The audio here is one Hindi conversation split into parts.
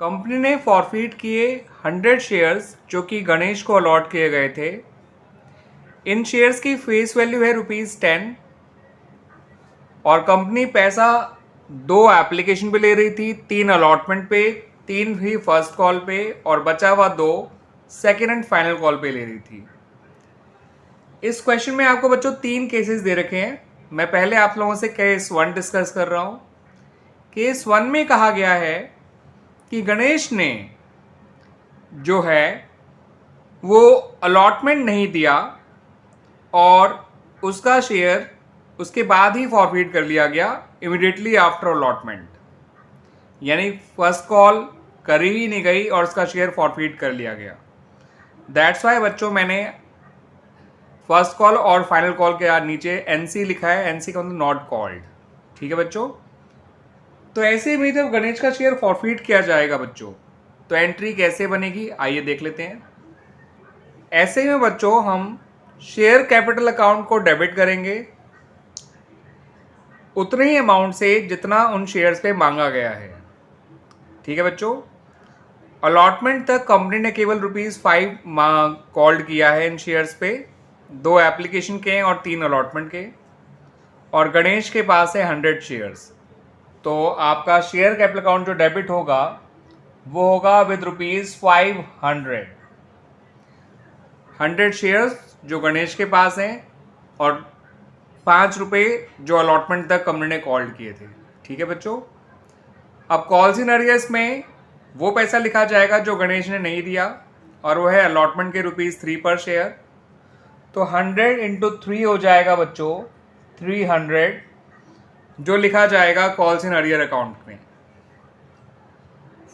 कंपनी ने फॉरफिट किए 100 शेयर्स जो कि गणेश को अलॉट किए गए थे। इन शेयर्स की फेस वैल्यू है ₹10 और कंपनी पैसा 2 एप्लीकेशन पे ले रही थी, 3 अलॉटमेंट पे, 3 भी फर्स्ट कॉल पे और बचा हुआ 2 सेकेंड एंड फाइनल कॉल पे ले रही थी। इस क्वेश्चन में आपको बच्चों 3 केसेस दे रखे हैं। मैं पहले आप लोगों से केस 1 डिस्कस कर रहा हूं। केस 1 में कहा गया है कि गणेश ने जो है वो अलॉटमेंट नहीं दिया और उसका शेयर उसके बाद ही फॉरफिट कर लिया गया इमीडिएटली आफ्टर अलॉटमेंट, यानी फर्स्ट कॉल करी ही नहीं गई और उसका शेयर फॉरफिट कर लिया गया। दैट्स वाई बच्चों मैंने फर्स्ट कॉल और फाइनल कॉल के नीचे एनसी लिखा है, एनसी का मतलब नॉट कॉल्ड। ठीक है बच्चों, तो ऐसे में जब गणेश का शेयर फॉरफिट किया जाएगा बच्चों तो एंट्री कैसे बनेगी आइए देख लेते हैं। ऐसे में बच्चों हम शेयर कैपिटल अकाउंट को डेबिट करेंगे उतने ही अमाउंट से जितना उन शेयर्स पे मांगा गया है। ठीक है बच्चों, अलॉटमेंट तक कंपनी ने केवल ₹5 कॉल्ड किया है इन शेयर्स पे, 2 एप्लीकेशन के हैं और 3 अलॉटमेंट के, और गणेश के पास है 100 शेयर्स। तो आपका शेयर कैपिटल अकाउंट जो डेबिट होगा वो होगा विद ₹500। 100 शेयर्स जो गणेश के पास हैं और ₹5 जो अलॉटमेंट तक कंपनी ने कॉल किए थे। ठीक है बच्चों, अब कॉल्स इन अरियर्स में वो पैसा लिखा जाएगा जो गणेश ने नहीं दिया और वो है अलॉटमेंट के ₹3 पर शेयर। तो 100 इंटू 3 हो जाएगा बच्चों 300 जो लिखा जाएगा कॉल्स इन अरियर अकाउंट में।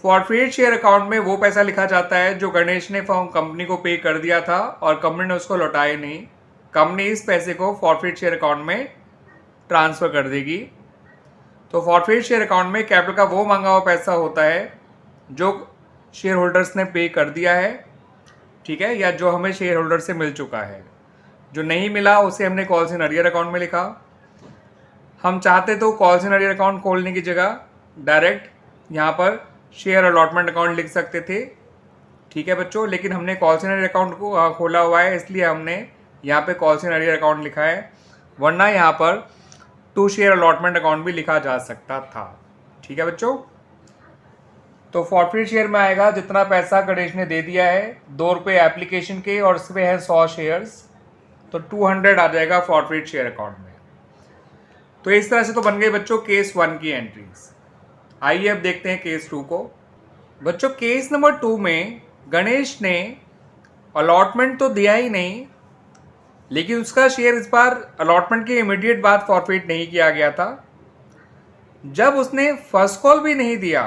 फॉरफिट शेयर अकाउंट में वो पैसा लिखा जाता है जो गणेश ने कंपनी को पे कर दिया था और कंपनी ने उसको लौटाया नहीं। कंपनी इस पैसे को फॉरफिट शेयर अकाउंट में ट्रांसफर कर देगी। तो फॉरफिट शेयर अकाउंट में कैपिटल का वो मांगा हुआ पैसा होता है जो शेयर होल्डर्स ने पे कर दिया है, ठीक है, या जो हमें शेयर होल्डर से मिल चुका है। जो नहीं मिला उसे हमने कॉल्स इन अरियर अकाउंट में लिखा। हम चाहते तो कॉल्स इन अरियर अकाउंट खोलने की जगह डायरेक्ट यहाँ पर शेयर अलॉटमेंट अकाउंट लिख सकते थे। ठीक है बच्चों, लेकिन हमने कॉल्स इन अरियर अकाउंट को खोला हुआ है इसलिए हमने यहाँ पे कॉल्स इन अरियर अकाउंट लिखा है, वरना यहाँ पर टू शेयर अलॉटमेंट अकाउंट भी लिखा जा सकता था। ठीक है बच्चों, तो फॉरफिट शेयर में आएगा जितना पैसा गणेश ने दे दिया है, ₹2 एप्लीकेशन के और इसमें है 100 शेयर्स, तो 200 आ जाएगा फॉरफिट शेयर अकाउंट में। तो इस तरह से तो बन गई बच्चों केस 1 की एंट्रीज। आइए अब देखते हैं केस 2 को। बच्चों केस नंबर 2 में गणेश ने अलॉटमेंट तो दिया ही नहीं, लेकिन उसका शेयर इस बार अलॉटमेंट के इमीडिएट बाद फॉरफिट नहीं किया गया था। जब उसने फर्स्ट कॉल भी नहीं दिया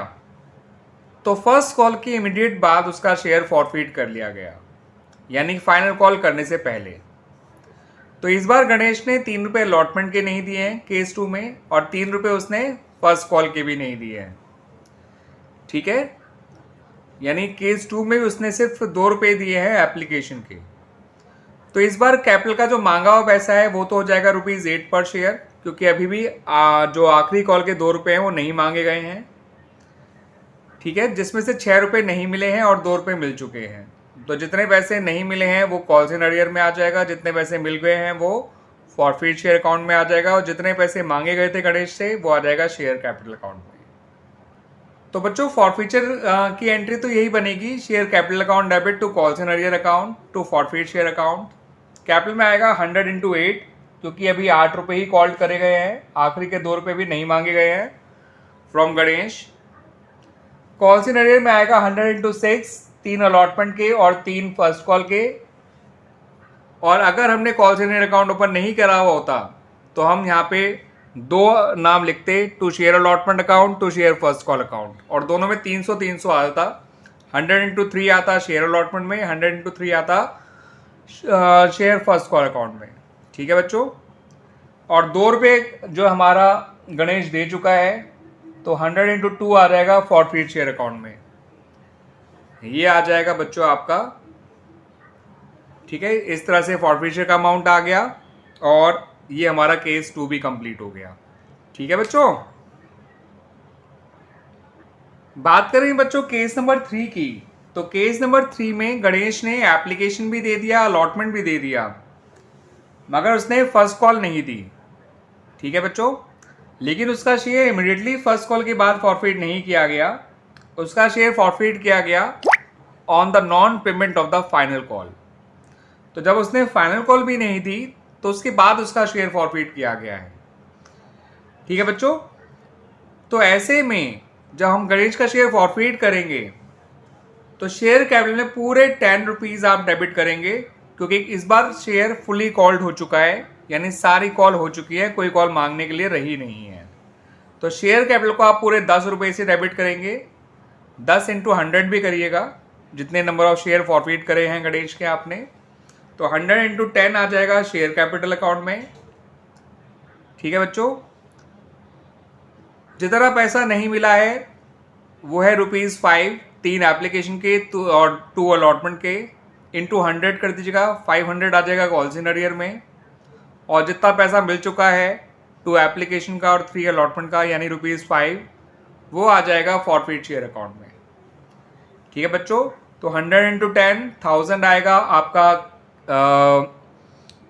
तो फर्स्ट कॉल के इमीडिएट बाद उसका शेयर फॉरफिट कर लिया गया, यानी फाइनल कॉल करने से पहले। तो इस बार गणेश ने ₹3 अलॉटमेंट के नहीं दिए हैं केस 2 में और ₹3 उसने फर्स्ट कॉल के भी नहीं दिए हैं। ठीक है, यानी केस 2 में भी उसने सिर्फ ₹2 दिए हैं एप्लीकेशन के। तो इस बार कैपिटल का जो मांगा हुआ पैसा है वो तो हो जाएगा ₹8 पर शेयर, क्योंकि अभी भी जो आखिरी कॉल के ₹2 हैं वो नहीं मांगे गए हैं। ठीक है, जिसमें से ₹6 नहीं मिले हैं और ₹2 मिल चुके हैं। तो जितने पैसे नहीं मिले हैं वो कॉल्स इन अरियर में आ जाएगा, जितने पैसे मिल गए हैं वो फॉरफिट शेयर अकाउंट में आ जाएगा और जितने पैसे मांगे गए थे गणेश से वो आ जाएगा शेयर कैपिटल अकाउंट में। तो बच्चों फॉरफिचर की एंट्री तो यही बनेगी, share capital account debit to calls in arrear account to forfeit share account. Capital में आएगा 100 इंटू 8, क्योंकि अभी ₹8 ही कॉल्ड करे गए हैं, आखिरी के ₹2 भी नहीं मांगे गए हैं from Ganesh. Calls in arrear में आएगा 100 इंटू 6, 3 अलॉटमेंट के और 3 फर्स्ट कॉल के। और अगर हमने calls in arrear account open नहीं करा हुआ होता तो हम यहाँ पे 2 नाम लिखते, to share allotment account, to share first call account, और दोनों में 300 आता। 100 इंटू 3 आता शेयर अलॉटमेंट में, 100 इंटू 3 आता शेयर फर्स्ट कॉल अकाउंट में। ठीक है बच्चों, और ₹2 जो हमारा गणेश दे चुका है तो 100 इंटू 2 आ जाएगा फॉरफिट शेयर अकाउंट में, ये आ जाएगा बच्चों आपका। ठीक है, इस तरह से फॉरफिट शेयर का अमाउंट आ गया और ये हमारा केस 2 भी कंप्लीट हो गया। ठीक है बच्चों। बात करें बच्चों केस नंबर 3 की, तो केस नंबर 3 में गणेश ने एप्लीकेशन भी दे दिया, अलॉटमेंट भी दे दिया, मगर उसने फर्स्ट कॉल नहीं दी। ठीक है बच्चों, लेकिन उसका शेयर इमिडिएटली फर्स्ट कॉल के बाद फॉरफिट नहीं किया गया, उसका शेयर फॉरफिट किया गया on the non payment of the final call. तो जब उसने फाइनल कॉल भी नहीं दी तो उसके बाद उसका शेयर फॉरफिट किया गया है। ठीक है बच्चों, तो ऐसे में जब हम गणेश का शेयर फॉरफिट करेंगे तो शेयर कैपिटल में पूरे 10 रुपीज़ आप डेबिट करेंगे, क्योंकि इस बार शेयर फुली कॉल्ड हो चुका है, यानी सारी कॉल हो चुकी है, कोई कॉल मांगने के लिए रही नहीं है। तो शेयर कैपिटल को आप पूरे 10 रुपये से डेबिट करेंगे, 10 इंटू 100 भी करिएगा, जितने नंबर ऑफ शेयर फॉरफिट करे हैं गणेश के आपने, तो 100 इंटू 10 आ जाएगा शेयर कैपिटल अकाउंट में। ठीक है बच्चों, जितना पैसा नहीं मिला है वो है ₹5, 3 एप्लीकेशन के और 2 अलॉटमेंट के, इंटू 100 कर दीजिएगा, 500 आ जाएगा कॉल्स इन अरियर में। और जितना पैसा मिल चुका है 2 एप्लीकेशन का और 3 अलॉटमेंट का, यानी ₹5, वो आ जाएगा फॉरफिट शेयर अकाउंट में। ठीक है बच्चों, तो 100 इंटू 10 1000 आएगा आपका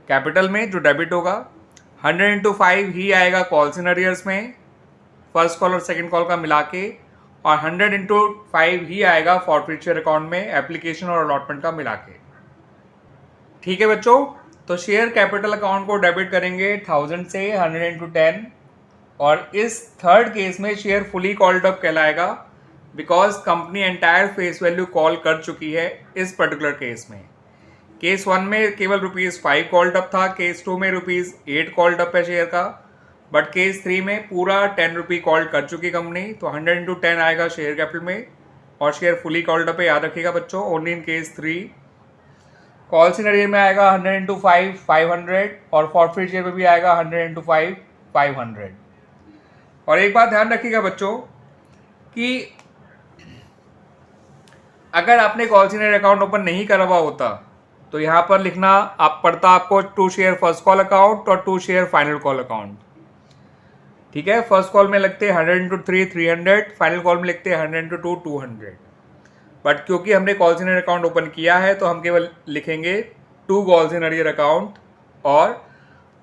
कैपिटल में जो डेबिट होगा, 100 इंटू 5 ही आएगा कॉल्स इन अरियर्स में, फर्स्ट कॉल और सेकंड कॉल का मिला के, और 100 इंटू 5 ही आएगा फॉरफिट शेयर अकाउंट में एप्लीकेशन और अलॉटमेंट का मिला के। ठीक है बच्चों, तो शेयर कैपिटल अकाउंट को डेबिट करेंगे 1000 से 100 इंटू 10, और इस थर्ड केस में शेयर फुली कॉल्ड अप कहलाएगा, because company entire face value call कर चुकी है इस पर्टिकुलर केस में। केस 1 में केवल ₹5 कॉल्ड अप था, केस 2 में ₹8 कॉल्ड अप है शेयर का, बट केस 3 में पूरा 10 रुपये कॉल्ड कर चुकी कंपनी, तो 100 इंटू 10 आएगा शेयर कैपिटल में, और शेयर फुली कॉल्ड अप है, याद रखिएगा बच्चों, only in case 3। Call scenario में आएगा 100 इंटू 5 500, और फॉरफिट शेयर में भी आएगा 100 इंटू 5 500। और एक बात ध्यान रखिएगा बच्चों कि अगर आपने कॉल सिनेरियो अकाउंट ओपन नहीं करा हुआ होता तो यहाँ पर लिखना आप पड़ता आपको 2 शेयर फर्स्ट कॉल अकाउंट और 2 शेयर फाइनल कॉल अकाउंट। ठीक है, फर्स्ट कॉल में लगते हैं 100 इंटू 3 300, फाइनल कॉल में लिखते हैं 100 इंटू 2 200। बट क्योंकि हमने कॉल सिनेरियो अकाउंट ओपन किया है तो हम केवल लिखेंगे 2 कॉल्स इन अरियर अकाउंट, और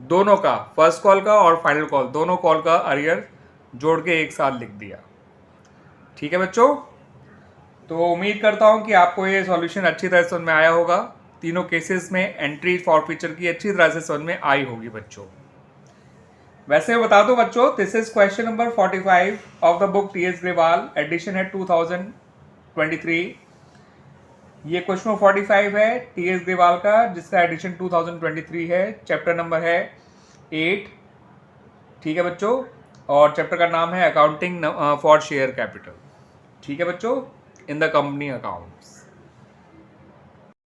दोनों का, फर्स्ट कॉल का और फाइनल कॉल, दोनों कॉल का अरियर जोड़ के एक साथ लिख दिया। ठीक है बच्चों, तो उम्मीद करता हूँ कि आपको ये सॉल्यूशन अच्छी तरह से समझ में आया होगा। तीनों केसेस में एंट्री फॉरफिचर की अच्छी तरह से समझ में आई होगी बच्चों। वैसे बता दो बच्चों, this is question number 45 of the book T S. Grewal, edition है 2023। ये क्वेश्चन 45 है टी.एस. ग्रेवाल का, जिसका एडिशन 2023 है। चैप्टर नंबर है 8। ठीक है बच्चों, और चैप्टर का नाम है अकाउंटिंग फॉर शेयर कैपिटल। ठीक है बच्चों, इन द कंपनी अकाउंट्स।